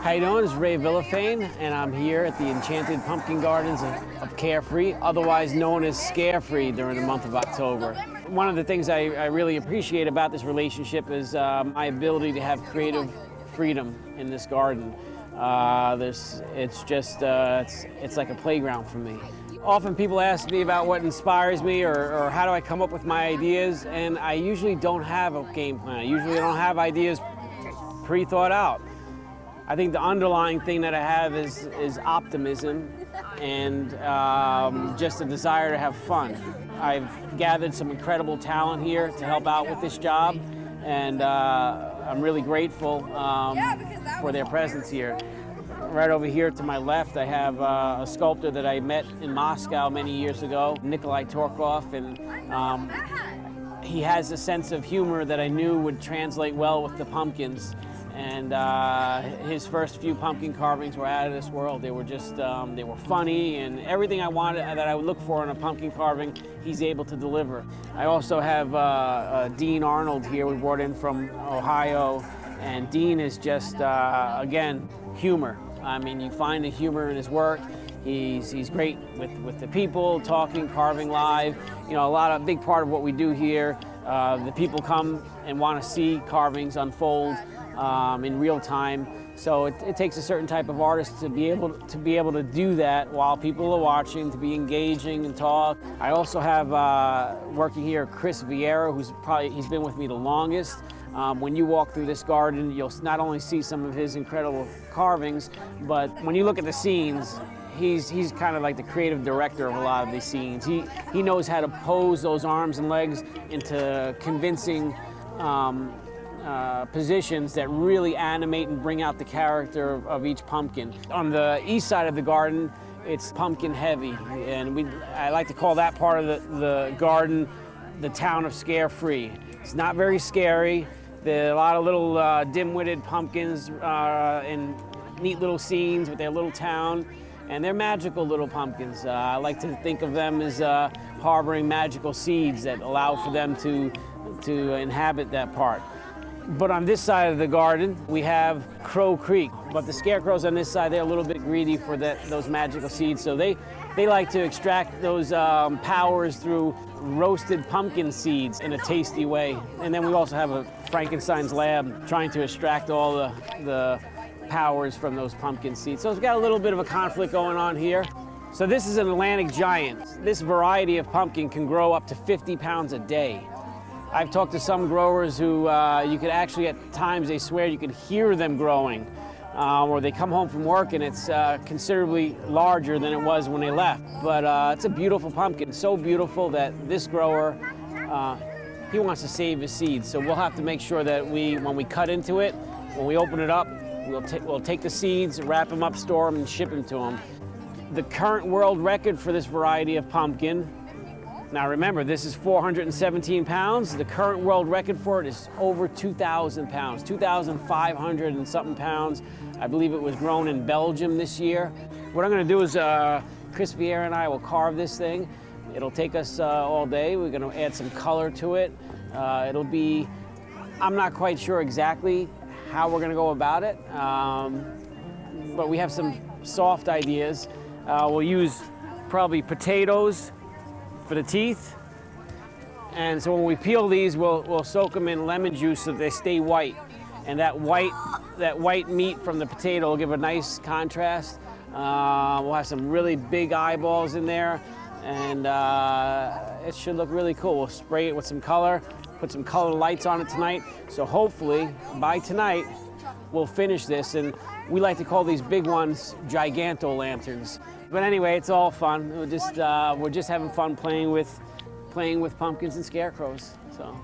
How you doing? It's Ray Villafane, and I'm here at the Enchanted Pumpkin Gardens of Carefree, otherwise known as Carefree during the month of October. One of the things I really appreciate about this relationship is my ability to have creative freedom in this garden. It's like a playground for me. Often people ask me about what inspires me or how do I come up with my ideas, and I usually don't have a game plan. I usually don't have ideas pre-thought out. I think the underlying thing that I have is optimism and just a desire to have fun. I've gathered some incredible talent here to help out with this job, and I'm really grateful for their presence here. Right over here to my left, I have a sculptor that I met in Moscow many years ago, Nikolai Torkov, and he has a sense of humor that I knew would translate well with the pumpkins. And his first few pumpkin carvings were out of this world. They were just, they were funny, and everything I wanted, that I would look for in a pumpkin carving, he's able to deliver. I also have Dean Arnold here, we brought in from Ohio, and Dean is just, again, humor. I mean, you find the humor in his work. He's great with the people, talking, carving live. You know, a big part of what we do here, the people come and want to see carvings unfold in real time. So it takes a certain type of artist to be able to do that while people are watching, to be engaging and talk. I also have working here Chris Vieira, he's been with me the longest. When you walk through this garden, you'll not only see some of his incredible carvings, but when you look at the scenes, he's kind of like the creative director of a lot of these scenes. He knows how to pose those arms and legs into convincing positions that really animate and bring out the character of each pumpkin. On the east side of the garden, it's pumpkin heavy, and I like to call that part of the garden the town of Carefree. It's not very scary. There are a lot of little dim-witted pumpkins in neat little scenes with their little town, and they're magical little pumpkins. I like to think of them as harboring magical seeds that allow for them to inhabit that part. But on this side of the garden, we have Crow Creek. But the scarecrows on this side, they're a little bit greedy for those magical seeds, so they like to extract those powers through roasted pumpkin seeds in a tasty way. And then we also have a Frankenstein's lab trying to extract all the powers from those pumpkin seeds. So it's got a little bit of a conflict going on here. So this is an Atlantic giant. This variety of pumpkin can grow up to 50 pounds a day. I've talked to some growers who you could actually, at times, they swear you could hear them growing. Or they come home from work and it's considerably larger than it was when they left. But it's a beautiful pumpkin, so beautiful that this grower, he wants to save his seeds. So we'll have to make sure that when we cut into it, when we open it up, we'll take the seeds, wrap them up, store them, and ship them to him. The current world record for this variety of pumpkin, now remember, this is 417 pounds. The current world record for it is over 2,000 pounds, 2,500 and something pounds. I believe it was grown in Belgium this year. What I'm gonna do is Chris Vieira and I will carve this thing. It'll take us all day. We're gonna add some color to it. It'll be, I'm not quite sure exactly how we're gonna go about it, but we have some soft ideas. We'll use probably potatoes for the teeth. And so when we peel these, we'll soak them in lemon juice so they stay white. And that white meat from the potato will give a nice contrast. We'll have some really big eyeballs in there, and it should look really cool. We'll spray it with some color, put some color lights on it tonight. So hopefully by tonight, we'll finish this. And we like to call these big ones giganto lanterns. But anyway, it's all fun. We're just having fun playing with pumpkins and scarecrows. So.